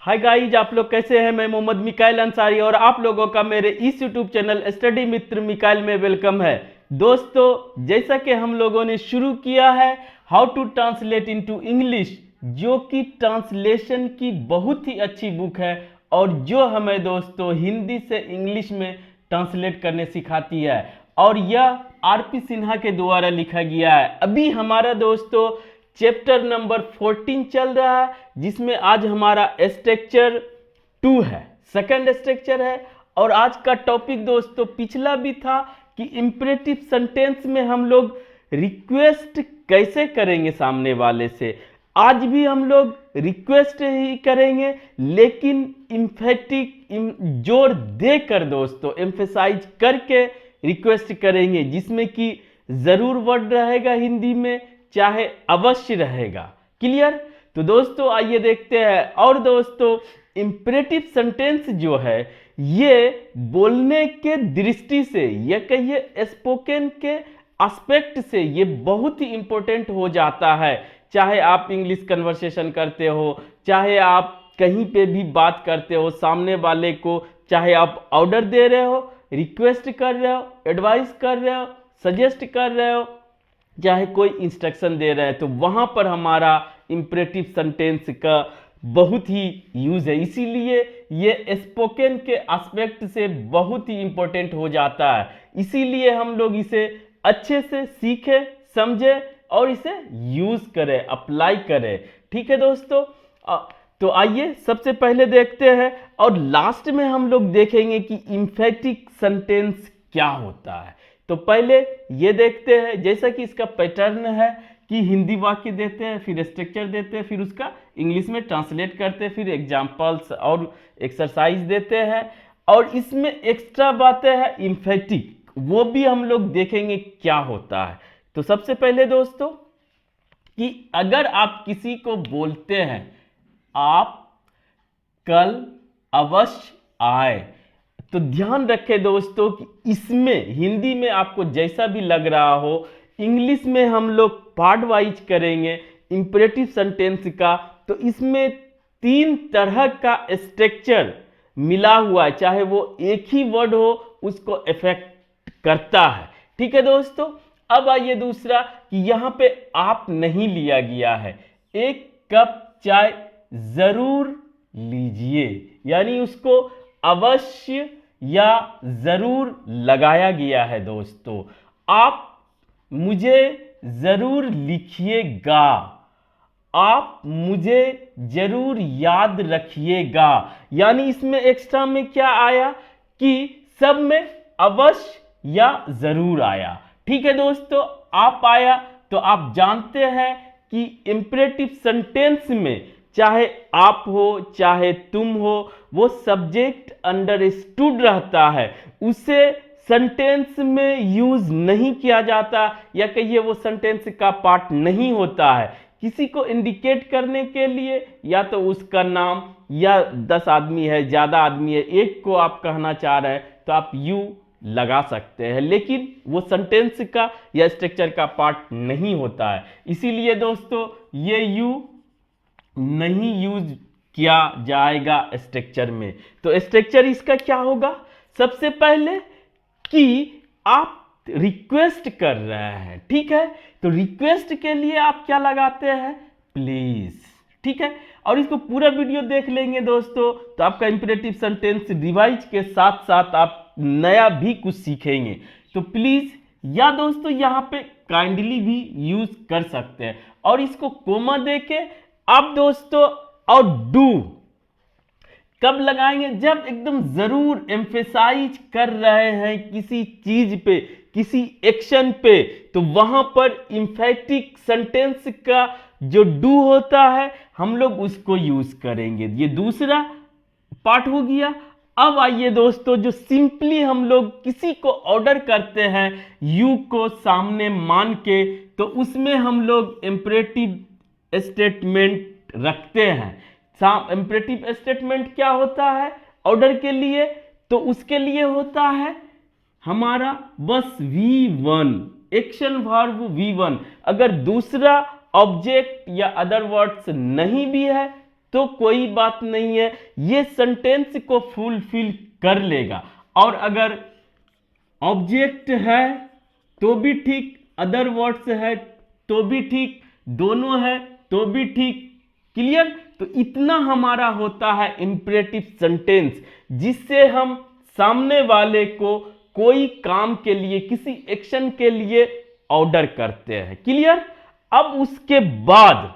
Hi guys, आप लोग कैसे हैं। मैं मोहम्मद मिकाइल अंसारी और आप लोगों का मेरे इस यूट्यूब चैनल स्टडी मित्र मिकाइल में वेलकम है। दोस्तों, जैसा कि हम लोगों ने शुरू किया है how to translate into English, जो कि ट्रांसलेशन की बहुत ही अच्छी बुक है और जो हमें दोस्तों हिंदी से इंग्लिश में ट्रांसलेट करने सिखाती है, और यह आरपी सिन्हा के द्वारा लिखा गया है। अभी हमारा दोस्तों चैप्टर नंबर 14 चल रहा है, जिसमें आज हमारा स्ट्रक्चर 2 है, सेकंड स्ट्रक्चर है। और आज का टॉपिक दोस्तों पिछला भी था कि इंपरेटिव सेंटेंस में हम लोग रिक्वेस्ट कैसे करेंगे सामने वाले से। आज भी हम लोग रिक्वेस्ट ही करेंगे, लेकिन इम्फेटिक जोर देकर दोस्तों, एम्फेसाइज करके रिक्वेस्ट करेंगे, जिसमें कि जरूर वर्ड रहेगा हिंदी में, चाहे अवश्य रहेगा। क्लियर? तो दोस्तों आइए देखते हैं। और दोस्तों इंपरेटिव सेंटेंस जो है ये बोलने के दृष्टि से, या कहिए स्पोकन के एस्पेक्ट से, ये बहुत ही इंपॉर्टेंट हो जाता है। चाहे आप इंग्लिश कन्वर्सेशन करते हो, चाहे आप कहीं पे भी बात करते हो सामने वाले को, चाहे आप ऑर्डर दे रहे हो, रिक्वेस्ट कर रहे हो, एडवाइस कर रहे हो, सजेस्ट कर रहे हो, चाहे कोई इंस्ट्रक्शन दे रहे हैं, तो वहां पर हमारा इंपरेटिव सेंटेंस का बहुत ही यूज है। इसीलिए ये स्पोकन के एस्पेक्ट से बहुत ही इंपॉर्टेंट हो जाता है। इसीलिए हम लोग इसे अच्छे से सीखें, समझें और इसे यूज करें, अप्लाई करें। ठीक है दोस्तों, तो आइए सबसे पहले देखते हैं, और लास्ट में हम लोग देखेंगे कि इंफेटिक सेंटेंस क्या होता है। तो पहले ये देखते हैं, जैसा कि इसका पैटर्न है कि हिंदी वाक्य देते हैं, फिर स्ट्रक्चर देते हैं, फिर उसका इंग्लिश में ट्रांसलेट करते हैं, फिर एग्जांपल्स और एक्सरसाइज देते हैं, और इसमें एक्स्ट्रा बातें हैं इंफेटिक, वो भी हम लोग देखेंगे क्या होता है। तो सबसे पहले दोस्तों कि अगर आप किसी को बोलते हैं आप कल अवश्य आए, तो ध्यान रखें दोस्तों कि इसमें हिंदी में आपको जैसा भी लग रहा हो, इंग्लिश में हम लोग पार्ट वाइज करेंगे इंपरेटिव सेंटेंस का। तो इसमें 3 तरह का स्ट्रक्चर मिला हुआ है, चाहे वो एक ही वर्ड हो उसको इफेक्ट करता है। ठीक है दोस्तों, अब आइए दूसरा कि यहां पे आप नहीं लिया गया है। 1 कप चाय जरूर लीजिए, यानी उसको अवश्य या जरूर लगाया गया है। दोस्तों आप मुझे जरूर लिखिएगा, आप मुझे जरूर याद रखिएगा, यानी इसमें एक्स्ट्रा में क्या आया कि सब में अवश्य या जरूर आया। ठीक है दोस्तों, आप आया तो आप जानते हैं कि इंपरेटिव सेंटेंस में चाहे आप हो चाहे तुम हो, वो सब्जेक्ट अंडरस्टूड रहता है, उसे सेंटेंस में यूज नहीं किया जाता, या कहिए वो सेंटेंस का पार्ट नहीं होता है। किसी को इंडिकेट करने के लिए या तो उसका नाम, या 10 आदमी है, ज्यादा आदमी है, एक को आप कहना चाह रहे हैं तो आप यू लगा सकते हैं, लेकिन वो सेंटेंस का या स्ट्रक्चर का पार्ट नहीं होता है। इसीलिए दोस्तों ये यू नहीं यूज किया जाएगा स्ट्रक्चर में। तो स्ट्रक्चर इसका क्या होगा, सबसे पहले कि आप रिक्वेस्ट कर रहे हैं। ठीक है, तो रिक्वेस्ट के लिए आप क्या लगाते हैं, प्लीज। ठीक है, और इसको पूरा वीडियो देख लेंगे दोस्तों, तो आपका इंपरेटिव सेंटेंस रिवाइज के साथ साथ आप नया भी कुछ सीखेंगे। तो प्लीज, या दोस्तों यहां पे काइंडली भी यूज कर सकते हैं, और इसको कोमा देके अब दोस्तों और डू कब लगाएंगे, जब एकदम जरूर एम्फेसाइज कर रहे हैं किसी चीज पे, किसी एक्शन पे, तो वहां पर इंफेटिक सेंटेंस का जो डू होता है हम लोग उसको यूज करेंगे। ये दूसरा पार्ट हो गया। अब आइए दोस्तों, जो सिंपली हम लोग किसी को ऑर्डर करते हैं यू को सामने मान के, तो उसमें हम लोग इंपरेटिव स्टेटमेंट रखते हैं। इंपरेटिव स्टेटमेंट क्या होता है ऑर्डर के लिए, तो उसके लिए होता है हमारा बस V1, एक्शन वर्ब V1। अगर दूसरा ऑब्जेक्ट या अदर वर्ड्स नहीं भी है तो कोई बात नहीं है, ये सेंटेंस को फुलफिल कर लेगा। और अगर ऑब्जेक्ट है तो भी ठीक, अदर वर्ड्स है तो भी ठीक, दोनों है तो भी ठीक। क्लियर? तो इतना हमारा होता है इंपरेटिव सेंटेंस, जिससे हम सामने वाले को कोई काम के लिए, किसी एक्शन के लिए ऑर्डर करते हैं। क्लियर? अब उसके बाद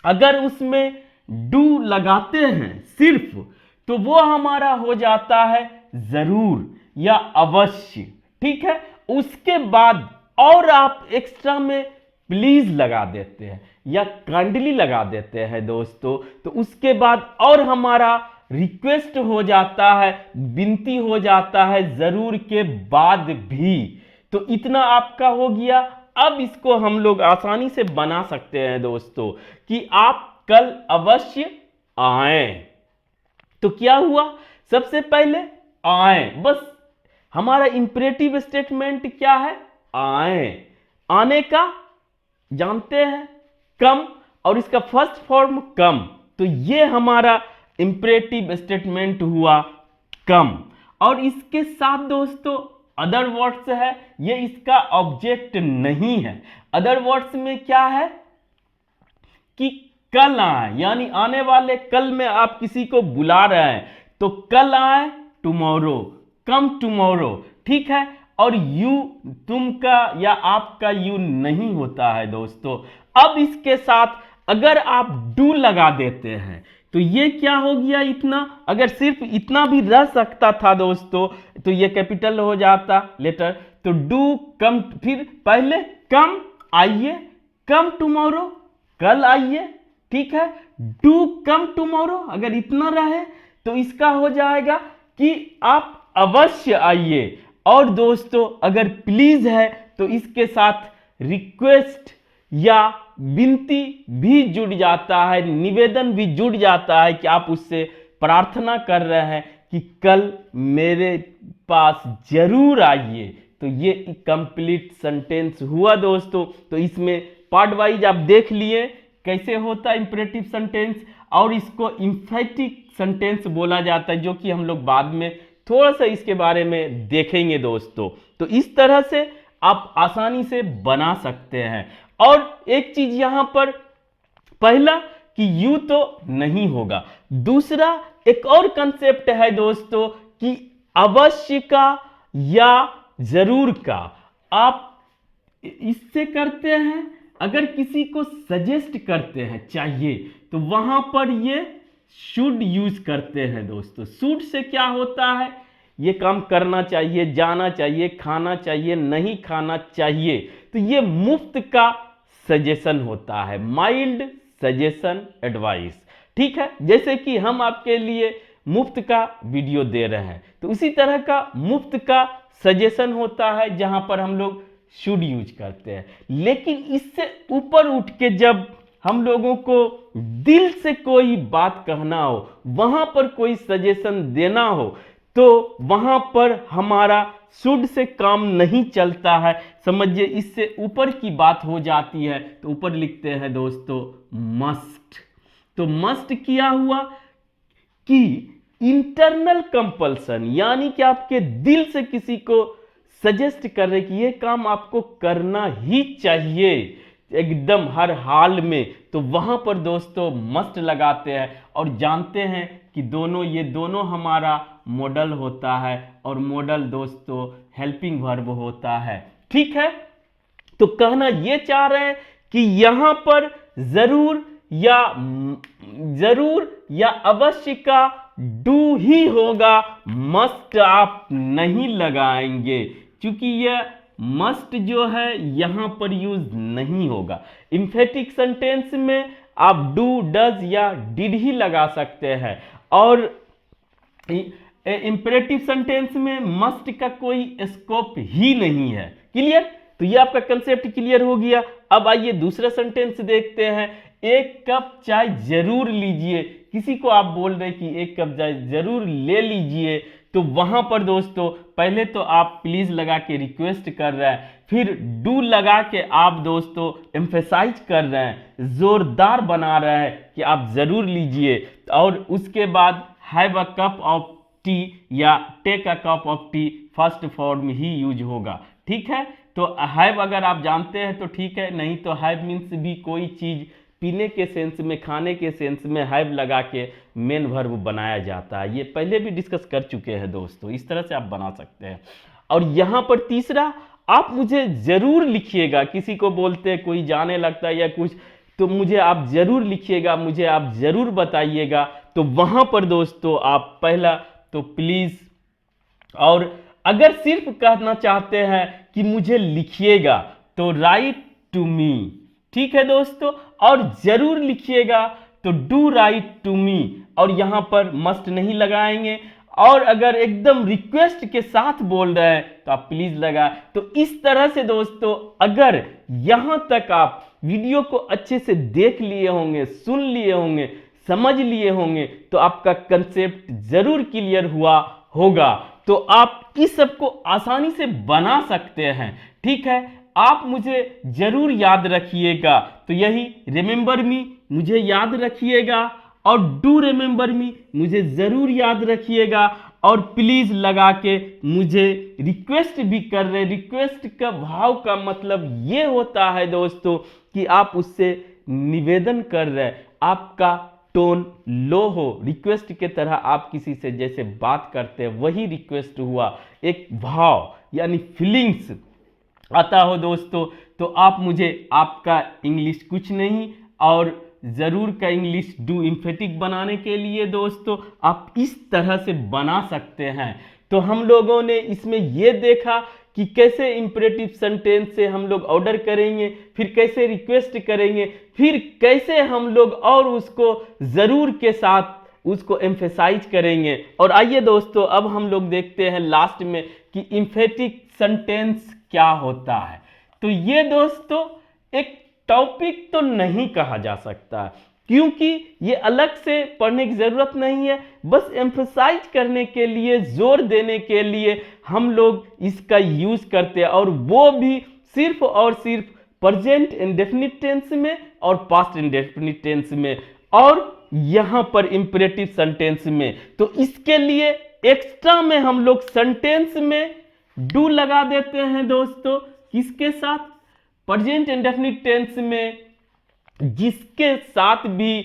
अगर उसमें डू लगाते हैं सिर्फ, तो वो हमारा हो जाता है जरूर या अवश्य। ठीक है? उसके बाद और आप एक्स्ट्रा में प्लीज लगा देते हैं या काइंडली लगा देते हैं दोस्तों, तो उसके बाद और हमारा रिक्वेस्ट हो जाता है, विनती हो जाता है जरूर के बाद भी। तो इतना आपका हो गया। अब इसको हम लोग आसानी से बना सकते हैं दोस्तों कि आप कल अवश्य आएं। तो क्या हुआ? सबसे पहले आए, बस हमारा इंपरेटिव स्टेटमेंट क्या है? आए। आने का जानते हैं, कम, और इसका फर्स्ट फॉर्म कम। तो ये हमारा इंपरेटिव स्टेटमेंट हुआ कम। और इसके साथ दोस्तों अदर वर्ड्स है, ये इसका ऑब्जेक्ट नहीं है। अदर वर्ड्स में क्या है कि कल आए, यानी आने वाले कल में आप किसी को बुला रहे हैं, तो कल आए, टुमारो, कम टुमारो। ठीक है? और यू, तुम का या आपका यू नहीं होता है दोस्तों। अब इसके साथ अगर आप डू लगा देते हैं तो ये क्या हो गया? इतना, अगर सिर्फ इतना भी रह सकता था दोस्तों तो ये कैपिटल हो जाता लेटर। तो डू कम, फिर पहले कम आइए, कम टुमारो, कल आइए। ठीक है? डू कम टुमारो, अगर इतना रहे तो इसका हो जाएगा कि आप अवश्य आइए। और दोस्तों अगर प्लीज है तो इसके साथ रिक्वेस्ट या विनती भी जुड़ जाता है, निवेदन भी जुड़ जाता है कि आप उससे प्रार्थना कर रहे हैं कि कल मेरे पास जरूर आइए। तो ये कंप्लीट सेंटेंस हुआ दोस्तों। तो इसमें पार्ट वाइज आप देख लिए कैसे होता है इंपरेटिव सेंटेंस, और इसको एम्फैटिक सेंटेंस बोला जाता है, जो कि हम लोग बाद में थोड़ा सा इसके बारे में देखेंगे दोस्तों। तो इस तरह से आप आसानी से बना सकते हैं। और एक चीज यहां पर, पहला कि यू तो नहीं होगा, दूसरा एक और कंसेप्ट है दोस्तों कि अवश्य का या जरूर का आप इससे करते हैं। अगर किसी को सजेस्ट करते हैं चाहिए, तो वहां पर ये शुड यूज करते हैं दोस्तों। शुड से क्या होता है? ये काम करना चाहिए, जाना चाहिए, खाना चाहिए, नहीं खाना चाहिए। तो ये मुफ्त का सजेशन होता है, माइल्ड सजेशन एडवाइस। ठीक है? जैसे कि हम आपके लिए मुफ्त का वीडियो दे रहे हैं, तो उसी तरह का मुफ्त का सजेशन होता है जहां पर हम लोग शुड यूज करते हैं। लेकिन इससे ऊपर उठ के जब हम लोगों को दिल से कोई बात कहना हो, वहां पर कोई सजेशन देना हो, तो वहां पर हमारा शुड से काम नहीं चलता है। समझिए इससे ऊपर की बात हो जाती है, तो ऊपर लिखते हैं दोस्तों मस्ट। तो मस्ट किया हुआ कि इंटरनल कंपल्सन, यानी कि आपके दिल से किसी को सजेस्ट कर रहे कि ये काम आपको करना ही चाहिए एकदम हर हाल में, तो वहां पर दोस्तों मस्ट लगाते हैं। और जानते हैं कि ये दोनों हमारा मॉडल होता है, और मॉडल दोस्तों हेल्पिंग वर्ब होता है। ठीक है? तो कहना ये चाह रहे हैं कि यहां पर जरूर या अवश्य का डू ही होगा, मस्ट आप नहीं लगाएंगे, क्योंकि यह मस्ट जो है यहां पर यूज नहीं होगा। एम्फेटिक सेंटेंस में आप डू, डज या डिड ही लगा सकते हैं, और इंपरेटिव सेंटेंस में मस्ट का कोई स्कोप ही नहीं है। क्लियर? तो ये आपका कंसेप्ट क्लियर हो गया। अब आइए दूसरा सेंटेंस देखते हैं। एक कप चाय जरूर लीजिए, किसी को आप बोल रहे कि एक कप चाय जरूर ले लीजिए, तो वहां पर दोस्तों पहले तो आप प्लीज लगा के रिक्वेस्ट कर रहे हैं, फिर डू लगा के आप दोस्तों एम्फेसाइज कर रहे हैं, जोरदार बना रहे हैं कि आप जरूर लीजिए। और उसके बाद have a cup of tea या take a cup of tea first form ही यूज होगा, ठीक है। तो हैव अगर आप जानते हैं तो ठीक है, नहीं तो हैव मीन्स भी कोई चीज पीने के सेंस में, खाने के सेंस में हैव लगा के मेन वर्ब बनाया जाता है। ये पहले भी डिस्कस कर चुके हैं दोस्तों, इस तरह से आप बना सकते हैं। और यहां पर तीसरा, आप मुझे जरूर लिखिएगा, किसी को बोलते हैं कोई जाने लगता है या कुछ, तो मुझे आप जरूर लिखिएगा, मुझे आप जरूर बताइएगा। तो वहां पर दोस्तों आप पहला तो प्लीज, और अगर सिर्फ कहना चाहते हैं कि मुझे लिखिएगा तो राइट टू मी, ठीक है दोस्तों। और जरूर लिखिएगा तो डू राइट टू मी, और यहां पर मस्ट नहीं लगाएंगे। और अगर एकदम रिक्वेस्ट के साथ बोल रहे हैं तो आप प्लीज लगा। तो इस तरह से दोस्तों अगर यहां तक आप वीडियो को अच्छे से देख लिए होंगे, सुन लिए होंगे, समझ लिए होंगे, तो आपका कंसेप्ट जरूर क्लियर हुआ होगा। तो आप इस सब को आसानी से बना सकते हैं, ठीक है। आप मुझे जरूर याद रखिएगा, तो यही रिमेंबर मी मुझे याद रखिएगा, और डू रिमेंबर मी मुझे जरूर याद रखिएगा, और प्लीज लगा के मुझे रिक्वेस्ट भी कर रहे। रिक्वेस्ट का भाव का मतलब ये होता है दोस्तों कि आप उससे निवेदन कर रहे, आपका टोन लो हो, रिक्वेस्ट के तरह आप किसी से जैसे बात करते हैं वही रिक्वेस्ट हुआ, एक भाव यानी फीलिंग्स आता हो दोस्तों। तो आप मुझे, आपका इंग्लिश कुछ नहीं, और जरूर का इंग्लिश डू इम्फेटिक बनाने के लिए दोस्तों आप इस तरह से बना सकते हैं। तो हम लोगों ने इसमें यह देखा कि कैसे इंपरेटिव सेंटेंस से हम लोग ऑर्डर करेंगे, फिर कैसे रिक्वेस्ट करेंगे, फिर कैसे हम लोग और उसको जरूर के साथ उसको एम्फेसाइज करेंगे। और आइए दोस्तों अब हम लोग देखते हैं लास्ट में कि इंफेटिक सेंटेंस क्या होता है। तो ये दोस्तों एक टॉपिक तो नहीं कहा जा सकता, क्योंकि ये अलग से पढ़ने की जरूरत नहीं है, बस एम्फसाइज करने के लिए, जोर देने के लिए हम लोग इसका यूज करते हैं, और वो भी सिर्फ और सिर्फ प्रेजेंट इंडेफिनिट टेंस में और पास्ट इंडेफिनिट टेंस में, और यहां पर इंपरेटिव सेंटेंस में। तो इसके लिए एक्स्ट्रा में हम लोग सेंटेंस में डू लगा देते हैं दोस्तों, किसके साथ, प्रेजेंट इंडेफिनिट टेंस में जिसके साथ भी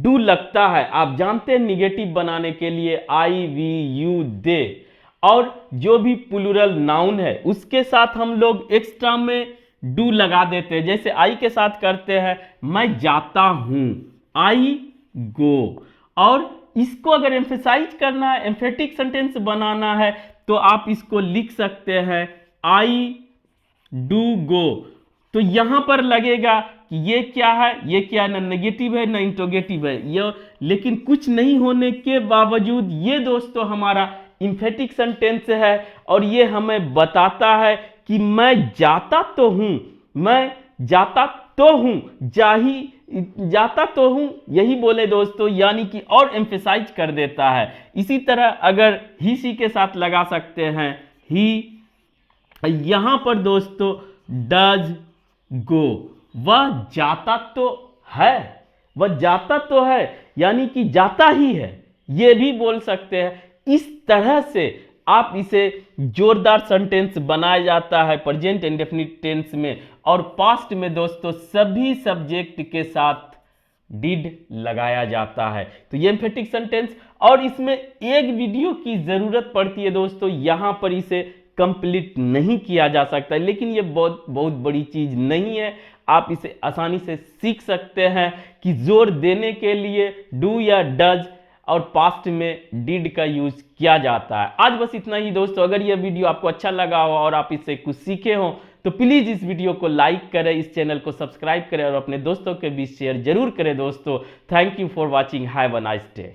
डू लगता है, आप जानते हैं निगेटिव बनाने के लिए आई, वी, यू, दे, और जो भी प्लूरल नाउन है उसके साथ हम लोग एक्स्ट्रा में डू लगा देते हैं। जैसे आई के साथ करते हैं, मैं जाता हूं, आई गो। और इसको अगर एम्फेसाइज करना है, एम्फेटिक सेंटेंस बनाना है, तो आप इसको लिख सकते हैं आई डू गो। तो यहां पर लगेगा कि ये क्या है, ये क्या है, ना नेगेटिव है ना इंटरोगेटिव है ये, लेकिन कुछ नहीं होने के बावजूद ये दोस्तों हमारा इंफेटिक सेंटेंस है, और ये हमें बताता है कि मैं जाता तो हूं, मैं जाता तो हूं, जाता तो हूं, यही बोले दोस्तों, यानी कि और एम्फेसाइज कर देता है। इसी तरह अगर ही सी के साथ लगा सकते हैं ही, यहां पर दोस्तों डज गो, वह जाता तो है, वह जाता तो है, यानी कि जाता ही है, यह भी बोल सकते हैं। इस तरह से आप इसे जोरदार सेंटेंस बनाया जाता है प्रेजेंट इंडेफिनिट टेंस में, और पास्ट में दोस्तों सभी सब्जेक्ट के साथ डिड लगाया जाता है। तो ये एम्फेटिक सेंटेंस, और इसमें एक वीडियो की जरूरत पड़ती है दोस्तों, यहां पर इसे कंप्लीट नहीं किया जा सकता, लेकिन ये बहुत बड़ी चीज नहीं है, आप इसे आसानी से सीख सकते हैं कि जोर देने के लिए डू या डज और पास्ट में डिड का यूज किया जाता है। आज बस इतना ही दोस्तों। अगर यह वीडियो आपको अच्छा लगा हो और आप इससे कुछ सीखे हो तो प्लीज इस वीडियो को लाइक करें, इस चैनल को सब्सक्राइब करें और अपने दोस्तों के बीच शेयर जरूर करें दोस्तों। Thank you for watching, have a nice day.